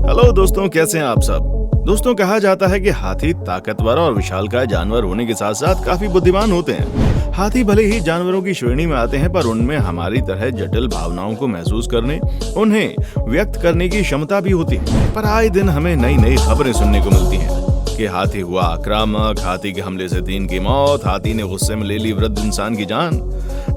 Hello दोस्तों, कैसे हैं आप सब। दोस्तों, कहा जाता है कि हाथी ताकतवर और विशालकाय जानवर होने के साथ साथ काफी बुद्धिमान होते हैं। हाथी भले ही जानवरों की श्रेणी में आते हैं, पर उनमें हमारी तरह जटिल भावनाओं को महसूस करने, उन्हें व्यक्त करने की क्षमता भी होती है। पर आए दिन हमें नई नई खबरें सुनने को मिलती हैं कि हाथी हुआ आक्रामक, हाथी के हमले से 3 की मौत, हाथी ने गुस्से में ले ली वृद्ध इंसान की जान।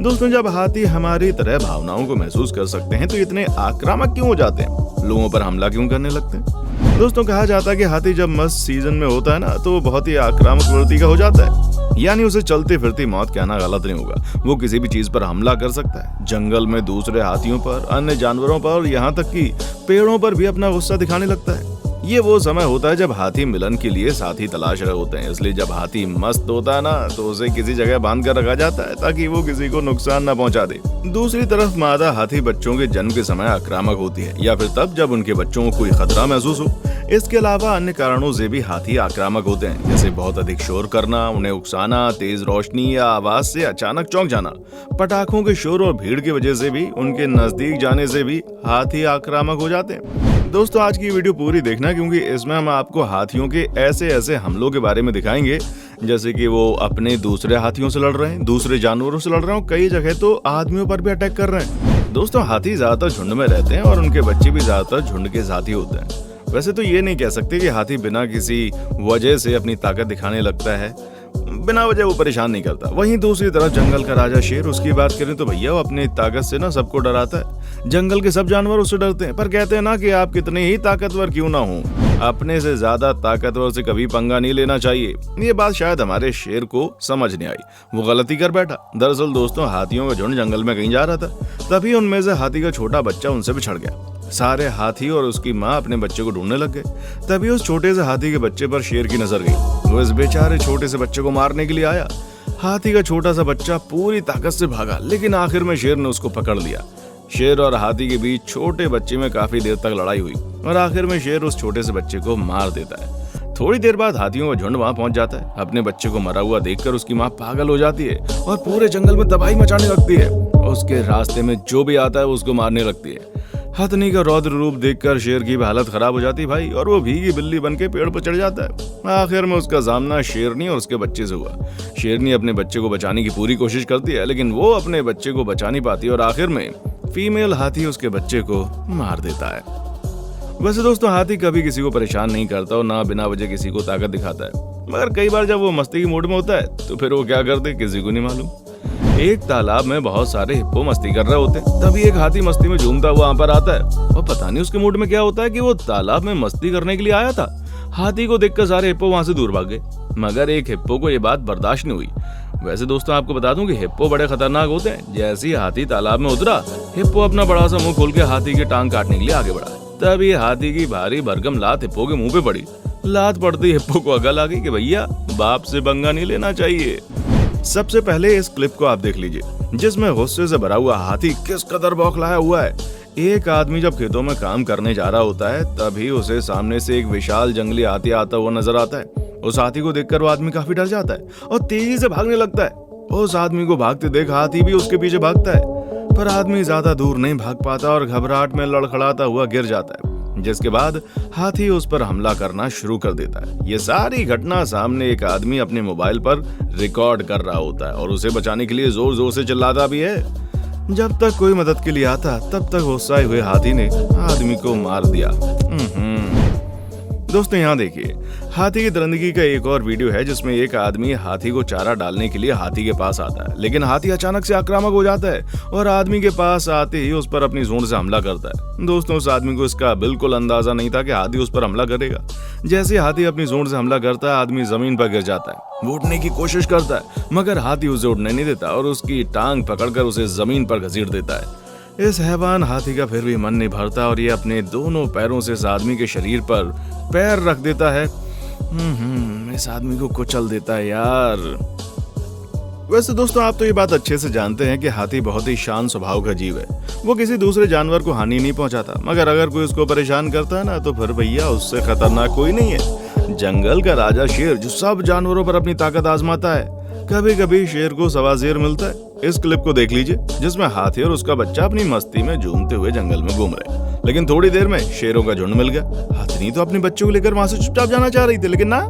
दोस्तों, जब हाथी हमारी तरह भावनाओं को महसूस कर सकते हैं तो इतने आक्रामक क्यों हो जाते हैं, लोगों पर हमला क्यों करने लगते हैं। दोस्तों, कहा जाता है कि हाथी जब मस्त सीजन में होता है ना, तो बहुत ही आक्रामक प्रवृत्ति का हो जाता है। यानी उसे चलती फिरती मौत कहना गलत नहीं होगा। वो किसी भी चीज पर हमला कर सकता है, जंगल में दूसरे हाथियों पर, अन्य जानवरों पर और यहाँ तक कि पेड़ों पर भी अपना गुस्सा दिखाने लगता है। ये वो समय होता है जब हाथी मिलन के लिए साथी तलाश रहे होते हैं। इसलिए जब हाथी मस्त होता है ना, तो उसे किसी जगह बांध कर रखा जाता है ताकि वो किसी को नुकसान न पहुंचा दे। दूसरी तरफ मादा हाथी बच्चों के जन्म के समय आक्रामक होती है, या फिर तब जब उनके बच्चों को कोई खतरा महसूस हो। इसके अलावा अन्य कारणों से भी हाथी आक्रामक होते हैं, जैसे बहुत अधिक शोर करना, उन्हें उकसाना, तेज रोशनी या आवाज से अचानक चौंक जाना। पटाखों के शोर और भीड़ की वजह से भी, उनके नजदीक जाने से भी हाथी आक्रामक हो जाते हैं। दोस्तों, आज की वीडियो पूरी देखना, क्योंकि इसमें हम आपको हाथियों के ऐसे हमलों के बारे में दिखाएंगे, जैसे कि वो अपने दूसरे हाथियों से लड़ रहे हैं, दूसरे जानवरों से लड़ रहे हैं, कई जगह तो आदमियों पर भी अटैक कर रहे हैं। दोस्तों, हाथी ज्यादातर झुंड में रहते हैं और उनके बच्चे भी ज्यादातर झुंड के साथ ही होते हैं। वैसे तो ये नहीं कह सकते कि हाथी बिना किसी वजह से अपनी ताकत दिखाने लगता है, बिना वजह वो परेशान नहीं करता। वहीं दूसरी तरफ जंगल का राजा शेर, उसकी बात करें तो भैया वो अपनी ताकत से ना सबको डराता है। जंगल के सब जानवर उससे डरते हैं, पर कहते हैं ना कि आप कितने ही ताकतवर क्यों ना हो, अपने से ज्यादा ताकतवर से कभी पंगा नहीं लेना चाहिए। ये बात शायद हमारे शेर को समझ नहीं आई, वो गलती कर बैठा। दरअसल दोस्तों, हाथियों का झुंड जंगल में कहीं जा रहा था, तभी उनमें से हाथी का छोटा बच्चा उनसे बिछड़ गया। सारे हाथी और उसकी माँ अपने बच्चे को ढूंढने लग गए। तभी उस छोटे से हाथी के बच्चे पर शेर की नजर गई। वो इस बेचारे छोटे से बच्चे को मारने के लिए आया। हाथी का छोटा सा बच्चा पूरी ताकत से भागा, लेकिन आखिर में शेर ने उसको पकड़ लिया। शेर और हाथी के बीच छोटे बच्चे में काफी देर तक लड़ाई हुई और आखिर में शेर उस छोटे से बच्चे को मार देता है। थोड़ी देर बाद हाथियों का झुंड वहां पहुंच जाता है। अपने बच्चे को मरा हुआ देखकर उसकी माँ पागल हो जाती है और पूरे जंगल में तबाही मचाने लगती है। उसके रास्ते में जो भी आता है उसको मारने लगती है। हथनी का रौद्र रूप देखकर शेर की भी हालत खराब हो जाती भाई, और वो भीगी बिल्ली बनके पेड़ पर चढ़ जाता है। आखिर में उसका सामना शेरनी और उसके बच्चे से हुआ। शेरनी अपने बच्चे को बचाने की पूरी कोशिश करती है, लेकिन वो अपने बच्चे को बचा नहीं पाती और आखिर में फीमेल हाथी उसके बच्चे को मार देता है। वैसे दोस्तों, हाथी कभी किसी को परेशान नहीं करता और ना बिना वजह किसी को ताकत दिखाता है, मगर कई बार जब वो मस्ती की मूड में होता है तो फिर वो क्या करते किसी को नहीं मालूम। एक तालाब में बहुत सारे हिप्पो मस्ती कर रहे होते हैं। तभी एक हाथी मस्ती में झूमता हुआ वहां पर आता है और पता नहीं उसके मूड में क्या होता है कि वो तालाब में मस्ती करने के लिए आया था। हाथी को देखकर सारे हिप्पो वहां से दूर भाग गए, मगर एक हिप्पो को ये बात बर्दाश्त नहीं हुई। वैसे दोस्तों, आपको बता दूं कि हिप्पो बड़े खतरनाक होते हैं। जैसे ही हाथी तालाब में उतरा, हिप्पो अपना बड़ा सा मुंह खोल के हाथी की टांग काटने के लिए आगे बढ़ा। तभी हाथी की भारी भरकम लात हिप्पो के मुंह पे पड़ी। लात पड़ती हिप्पो को अकल आ गई कि भैया बाप से पंगा नहीं लेना चाहिए। सबसे पहले इस क्लिप को आप देख लीजिए, जिसमें गुस्से से भरा हुआ हाथी किस कदर बौखलाया हुआ है। एक आदमी जब खेतों में काम करने जा रहा होता है, तभी उसे सामने से एक विशाल जंगली हाथी आता हुआ नजर आता है। उस हाथी को देखकर वो आदमी काफी डर जाता है और तेजी से भागने लगता है। उस आदमी को भागते देख हाथी भी उसके पीछे भागता है, पर आदमी ज्यादा दूर नहीं भाग पाता और घबराहट में लड़खड़ाता हुआ गिर जाता है, जिसके बाद हाथी उस पर हमला करना शुरू कर देता है। ये सारी घटना सामने एक आदमी अपने मोबाइल पर रिकॉर्ड कर रहा होता है और उसे बचाने के लिए जोर जोर से चिल्लाता भी है। जब तक कोई मदद के लिए आता, तब तक गुस्साए हुए हाथी ने आदमी को मार दिया। दोस्तों, यहाँ देखिए, हाथी की दरिंदगी का एक और वीडियो है, जिसमें एक आदमी हाथी को चारा डालने के लिए हाथी के पास आता है, लेकिन हाथी अचानक से आक्रामक हो जाता है और आदमी के पास आते ही उस पर अपनी सूंड से हमला करता है। दोस्तों, उस आदमी को इसका बिल्कुल अंदाजा नहीं था कि हाथी उस पर हमला करेगा। जैसे हाथी अपनी सूंड से हमला करता है, आदमी जमीन पर गिर जाता है। वो उठने की कोशिश करता है, मगर हाथी उसे उठने नहीं देता और उसकी टांग पकड़कर उसे जमीन पर घसीट देता है। इस हैवान हाथी का फिर भी मन नहीं भरता और ये अपने दोनों पैरों से इस आदमी के शरीर पर पैर रख देता है। इस आदमी को कुचल देता है यार। वैसे दोस्तों, आप तो ये बात अच्छे से जानते हैं कि हाथी बहुत ही शांत स्वभाव का जीव है। वो किसी दूसरे जानवर को हानि नहीं पहुंचाता, मगर अगर कोई उसको परेशान करता है ना, तो फिर भैया उससे खतरनाक कोई नहीं है। जंगल का राजा शेर, जो सब जानवरों पर अपनी ताकत आजमाता है, कभी कभी शेर को सवाजेर मिलता है। इस क्लिप को देख लीजिए, जिसमें हाथी और उसका बच्चा अपनी मस्ती में झूमते हुए जंगल में घूम रहे हैं। लेकिन थोड़ी देर में शेरों का झुंड मिल गया। हथनी तो अपने बच्चों को लेकर वहां से चुपचाप जाना चाह रही थी, लेकिन ना,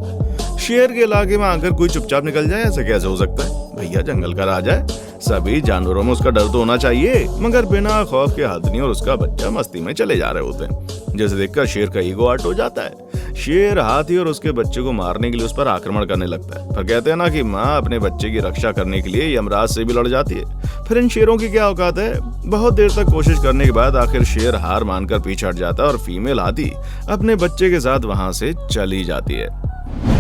शेर के इलाके में आकर कोई चुपचाप निकल जाए, ऐसे कैसे हो सकता है? भैया जंगल का राजा है, सभी जानवरों में उसका डर तो होना चाहिए। मगर बिना खौफ के हथनी और उसका बच्चा मस्ती में चले जा रहे होते हैं, जिसे देखकर शेर का ईगो हर्ट हो जाता है। शेर हाथी और उसके बच्चे को मारने के लिए उस पर आक्रमण करने लगता है। पर कहते हैं ना कि माँ अपने बच्चे की रक्षा करने के लिए यमराज से भी लड़ जाती है। फिर इन शेरों की क्या औकात है? बहुत देर तक कोशिश करने के बाद आखिर शेर हार मानकर पीछे हट जाता है और फीमेल हाथी अपने बच्चे के साथ वहां से चली जाती है।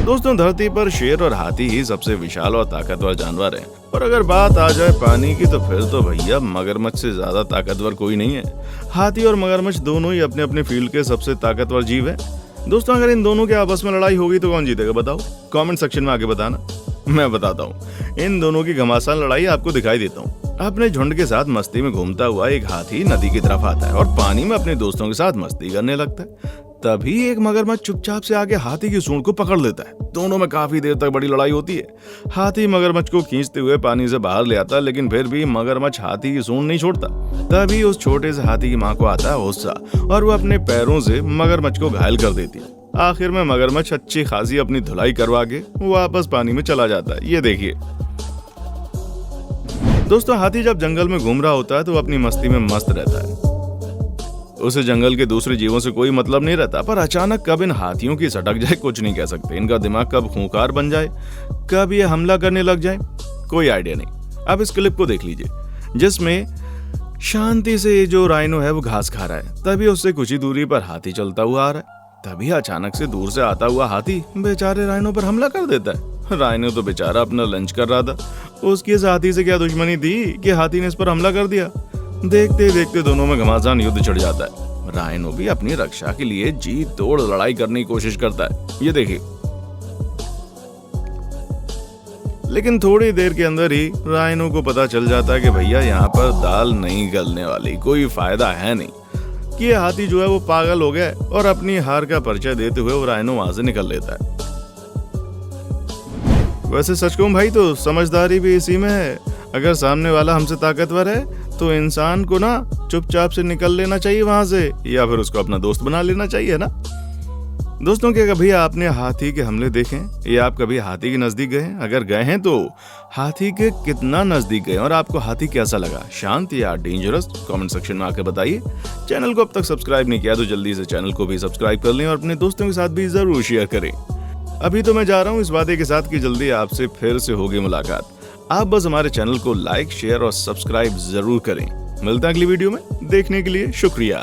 दोस्तों, धरती पर शेर और हाथी ही सबसे विशाल और ताकतवर जानवर हैं। और अगर बात आ जाए पानी की, तो फिर तो भैया मगरमच्छ से ज्यादा ताकतवर कोई नहीं है। हाथी और मगरमच्छ दोनों ही अपने अपने फील्ड के सबसे ताकतवर जीव हैं। दोस्तों, अगर इन दोनों के आपस में लड़ाई होगी तो कौन जीतेगा बताओ? कमेंट सेक्शन में आके बताना, मैं बताता हूँ। इन दोनों की घमासान लड़ाई आपको दिखाई देता हूँ। अपने झुंड के साथ मस्ती में घूमता हुआ एक हाथी नदी की तरफ आता है और पानी में अपने दोस्तों के साथ मस्ती करने लगता है। तभी एक मगरमच्छ चुपचाप से आके हाथी की सूंड को पकड़ लेता है। दोनों में काफी देर तक बड़ी लड़ाई होती है। हाथी मगरमच्छ को खींचते हुए पानी से बाहर ले आता है, लेकिन फिर भी मगरमच्छ हाथी की सूंड नहीं छोड़ता। तभी उस छोटे से हाथी की माँ को आता है गुस्सा और वो अपने पैरों से मगरमच्छ को घायल कर देती है। आखिर में मगरमच्छ अच्छी खासी अपनी धुलाई करवा के वापस पानी में चला जाता है। ये देखिए दोस्तों, हाथी जब जंगल में घूम रहा होता है तो वो अपनी मस्ती में मस्त रहता है। उसे जंगल के दूसरे जीवों से कोई मतलब नहीं रहता। पर अचानक कब इन हाथियों की सटक जाए कुछ नहीं कह सकते। इनका दिमाग कब खूंखार बन जाए, कब ये हमला करने लग जाए, कोई आइडिया नहीं। अब इस क्लिप को देख लीजिए, जिसमें शांति से ये जो राइनो है वो घास खा रहा है। तभी उससे कुछ ही दूरी पर हाथी चलता हुआ आ रहा है। तभी अचानक से दूर से आता हुआ हाथी बेचारे राइनो पर हमला कर देता है। राइनो तो बेचारा अपना लंच कर रहा था। उसकी इस हाथी से क्या दुश्मनी थी कि हाथी ने इस पर हमला कर दिया? देखते देखते दोनों में घमासान युद्ध छिड़ जाता है। राइनो भी अपनी रक्षा के लिए जी तोड़ लड़ाई करने की कोशिश करता है। ये देखिए, लेकिन थोड़ी देर के अंदर ही राइनो को पता चल जाता है कि भैया यहाँ पर दाल नहीं गलने वाली, कोई फायदा है नहीं, कि ये हाथी जो है वो पागल हो गया है। और अपनी हार का परिचय देते हुए वो राइनो वहां से निकल लेता है। वैसे सच कहूं भाई तो समझदारी भी इसी में है। अगर सामने वाला हमसे ताकतवर है तो इंसान को ना चुपचाप से निकल लेना चाहिए वहां से, या फिर उसको अपना दोस्त बना लेना चाहिए ना। दोस्तों, क्या कभी आपने हाथी के हमले देखे या आप कभी हाथी के नजदीक गए हैं? अगर गए हैं तो हाथी के कितना नजदीक गए और आपको हाथी कैसा लगा, शांत या डेंजरस? कमेंट सेक्शन में आकर बताइए। चैनल को अब तक सब्सक्राइब नहीं किया तो जल्दी से चैनल को भी सब्सक्राइब कर लें और अपने दोस्तों के साथ भी जरूर शेयर करें। अभी तो मैं जा रहा हूँ इस वादे के साथ कि जल्दी आपसे फिर से होगी मुलाकात। आप बस हमारे चैनल को लाइक, शेयर और सब्सक्राइब जरूर करें। मिलते हैं अगली वीडियो में। देखने के लिए शुक्रिया।